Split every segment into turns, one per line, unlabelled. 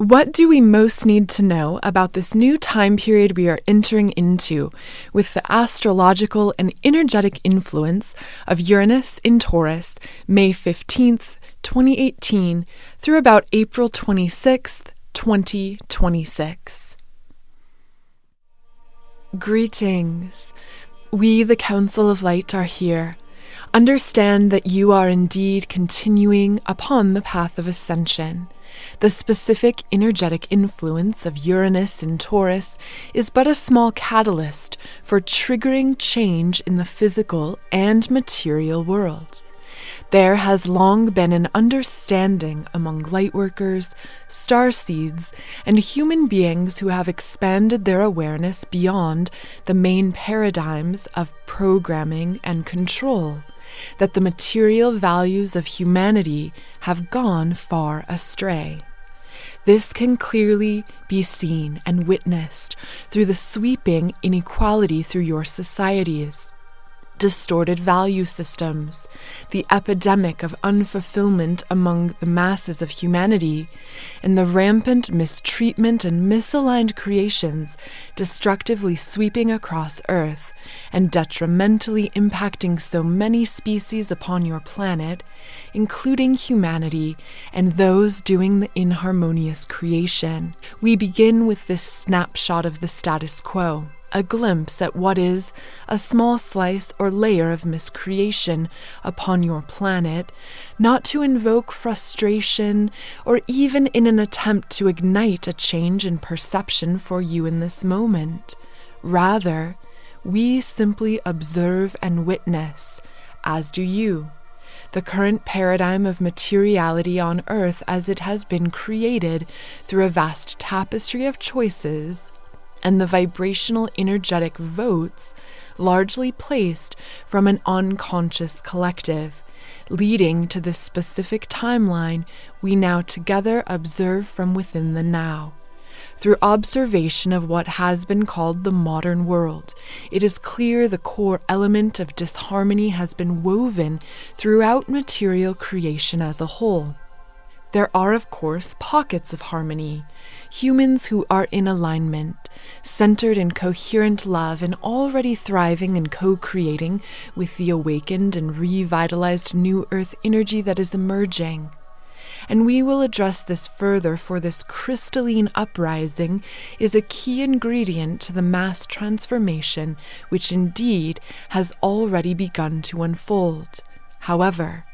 What do we most need to know about this new time period we are entering into with the astrological and energetic influence of Uranus in Taurus, May 15th, 2018 through about April 26th, 2026? Greetings. We, the Council of Light, are here. Understand that you are indeed continuing upon the path of ascension. The specific energetic influence of Uranus in Taurus is but a small catalyst for triggering change in the physical and material world. There has long been an understanding among lightworkers, starseeds, and human beings who have expanded their awareness beyond the main paradigms of programming and control, that the material values of humanity have gone far astray. This can clearly be seen and witnessed through the sweeping inequality through your societies, distorted value systems, the epidemic of unfulfillment among the masses of humanity, and the rampant mistreatment and misaligned creations destructively sweeping across Earth and detrimentally impacting so many species upon your planet, including humanity and those doing the inharmonious creation. We begin with this snapshot of the status quo. A glimpse at what is a small slice or layer of miscreation upon your planet, not to invoke frustration or even in an attempt to ignite a change in perception for you in this moment. Rather, we simply observe and witness, as do you, the current paradigm of materiality on Earth as it has been created through a vast tapestry of choices and the vibrational energetic votes largely placed from an unconscious collective, leading to the specific timeline we now together observe from within the now. Through observation of what has been called the modern world, it is clear the core element of disharmony has been woven throughout material creation as a whole. There are, of course, pockets of harmony, humans who are in alignment, centered in coherent love and already thriving and co-creating with the awakened and revitalized new earth energy that is emerging. And we will address this further, for this crystalline uprising is a key ingredient to the mass transformation which indeed has already begun to unfold. However,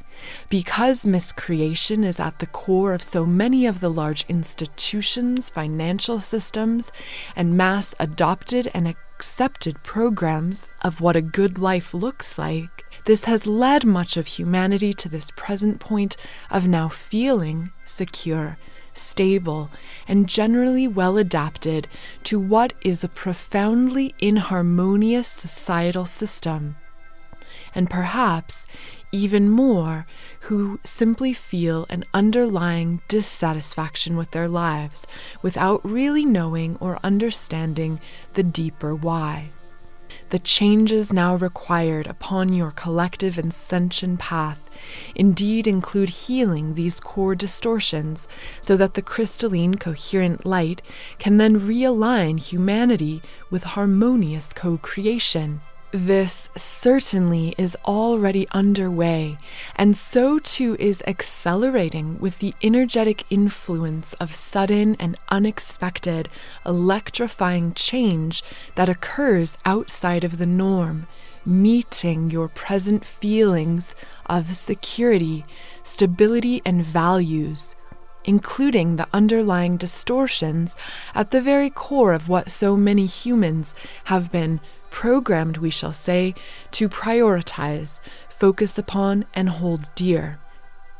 because miscreation is at the core of so many of the large institutions, financial systems, and mass adopted and accepted programs of what a good life looks like, this has led much of humanity to this present point of now feeling secure, stable, and generally well adapted to what is a profoundly inharmonious societal system. And perhaps even more, who simply feel an underlying dissatisfaction with their lives without really knowing or understanding the deeper why. The changes now required upon your collective ascension path indeed include healing these core distortions so that the crystalline coherent light can then realign humanity with harmonious co-creation. This certainly is already underway, and so too is accelerating with the energetic influence of sudden and unexpected, electrifying change that occurs outside of the norm, meeting your present feelings of security, stability, and values, including the underlying distortions at the very core of what so many humans have been programmed, we shall say, to prioritize, focus upon, and hold dear.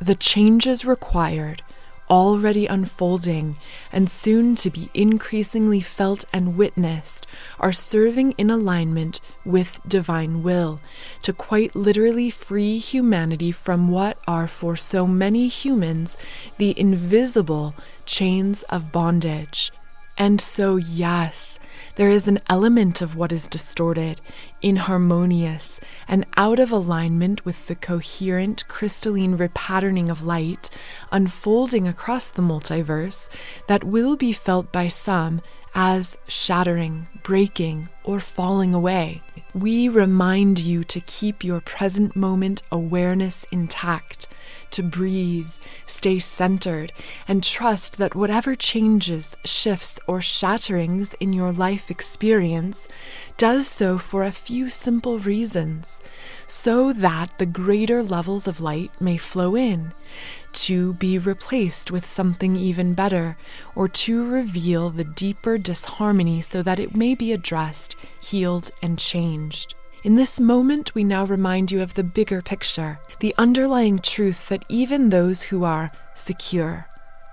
The changes required, already unfolding, and soon to be increasingly felt and witnessed, are serving in alignment with divine will to quite literally free humanity from what are for so many humans the invisible chains of bondage. And so, yes, there is an element of what is distorted inharmonious and out of alignment with the coherent crystalline repatterning of light unfolding across the multiverse that will be felt by some as shattering, breaking, or falling away. We remind you to keep your present moment awareness intact, to breathe, stay centered, and trust that whatever changes, shifts, or shatterings in your life experience does so for a few simple reasons, so that the greater levels of light may flow in, to be replaced with something even better, or to reveal the deeper disharmony so that it may be addressed, healed, and changed. In this moment, we now remind you of the bigger picture, the underlying truth that even those who are secure,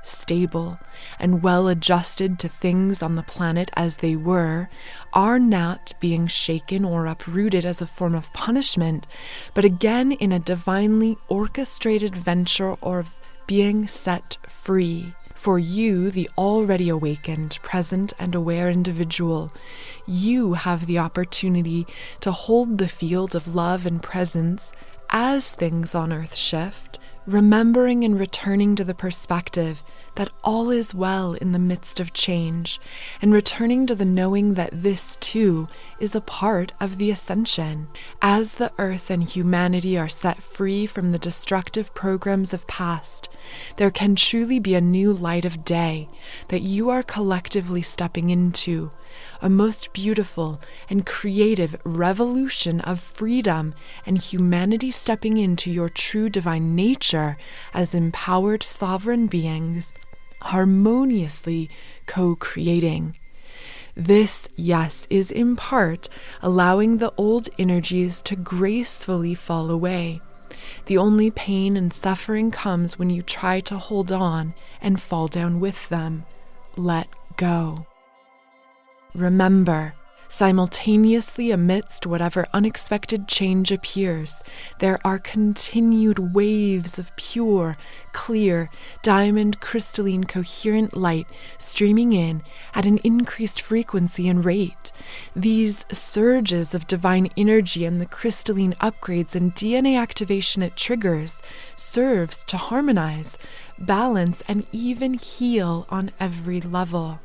stable, and well adjusted to things on the planet as they were, are not being shaken or uprooted as a form of punishment, but again in a divinely orchestrated venture of being set free. For you, the already awakened, present, and aware individual, you have the opportunity to hold the field of love and presence as things on earth shift, remembering and returning to the perspective that all is well in the midst of change, and returning to the knowing that this too is a part of the ascension. As the earth and humanity are set free from the destructive programs of past, there can truly be a new light of day that you are collectively stepping into, a most beautiful and creative revolution of freedom and humanity stepping into your true divine nature as empowered sovereign beings, harmoniously co-creating. This, yes, is in part allowing the old energies to gracefully fall away. The only pain and suffering comes when you try to hold on and fall down with them. Let go. Remember, simultaneously amidst whatever unexpected change appears, there are continued waves of pure, clear, diamond crystalline coherent light streaming in at an increased frequency and rate. These surges of divine energy and the crystalline upgrades and DNA activation it triggers serves to harmonize, balance, and even heal on every level.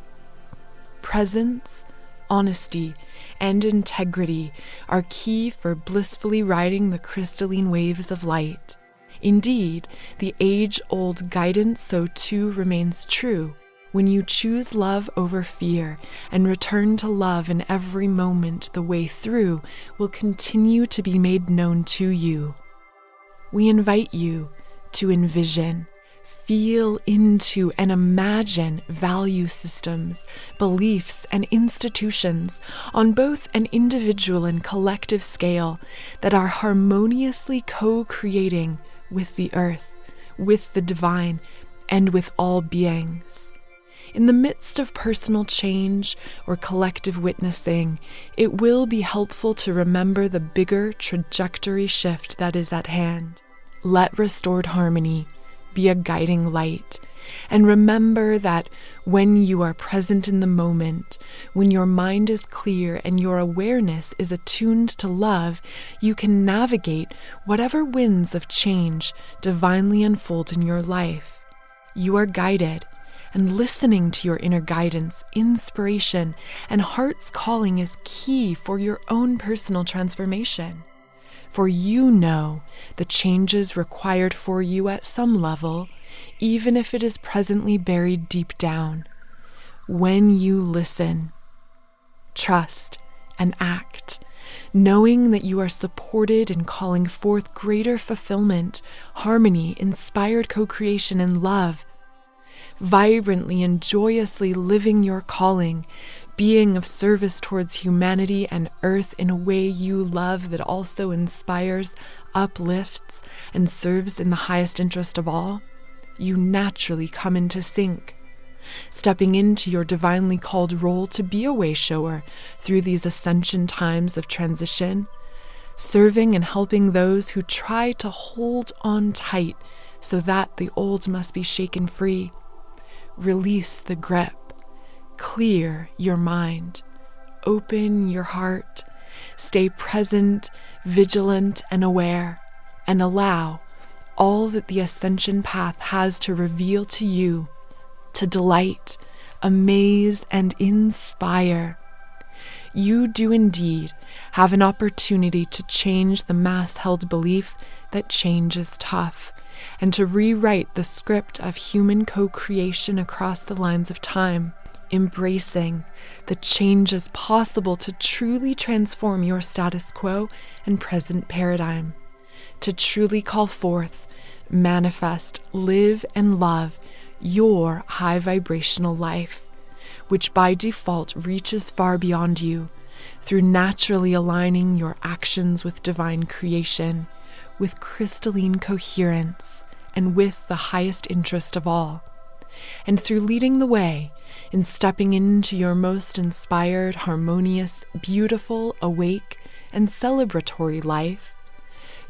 Presence, honesty, and integrity are key for blissfully riding the crystalline waves of light. Indeed, the age-old guidance so too remains true. When you choose love over fear and return to love in every moment, the way through will continue to be made known to you. We invite you to envision, feel into, and imagine value systems, beliefs, and institutions on both an individual and collective scale that are harmoniously co-creating with the earth, with the divine, and with all beings. In the midst of personal change or collective witnessing, it will be helpful to remember the bigger trajectory shift that is at hand. Let restored harmony be a guiding light, and remember that when you are present in the moment, when your mind is clear and your awareness is attuned to love, you can navigate whatever winds of change divinely unfold in your life. You are guided, and listening to your inner guidance, inspiration, and heart's calling is key for your own personal transformation. For you know the changes required for you at some level, even if it is presently buried deep down. When you listen, trust, and act, knowing that you are supported in calling forth greater fulfillment, harmony, inspired co-creation, and love, vibrantly and joyously living your calling, being of service towards humanity and earth in a way you love that also inspires, uplifts, and serves in the highest interest of all, you naturally come into sync, stepping into your divinely called role to be a way-shower through these ascension times of transition, serving and helping those who try to hold on tight so that the old must be shaken free. Release the grip. Clear your mind, open your heart, Stay present, vigilant, and aware, and allow all that the ascension path has to reveal to you, to delight, amaze, and inspire. You do indeed have an opportunity to change the mass-held belief that change is tough, and to rewrite the script of human co-creation across the lines of time, embracing the changes possible to truly transform your status quo and present paradigm, to truly call forth, manifest, live, and love your high vibrational life, which by default reaches far beyond you through naturally aligning your actions with divine creation, with crystalline coherence, and with the highest interest of all, and through leading the way in stepping into your most inspired, harmonious, beautiful, awake, and celebratory life,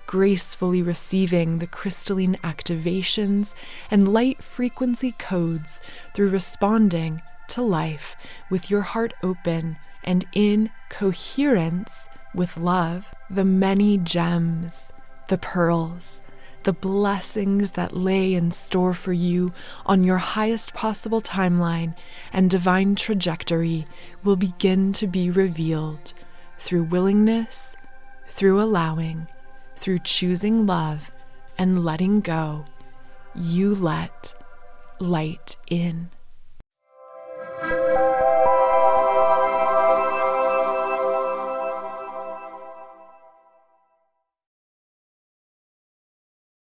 gracefully receiving the crystalline activations and light frequency codes through responding to life with your heart open and in coherence with love. The many gems, the pearls, the blessings that lay in store for you on your highest possible timeline and divine trajectory will begin to be revealed through willingness, through allowing, through choosing love and letting go. You let light in.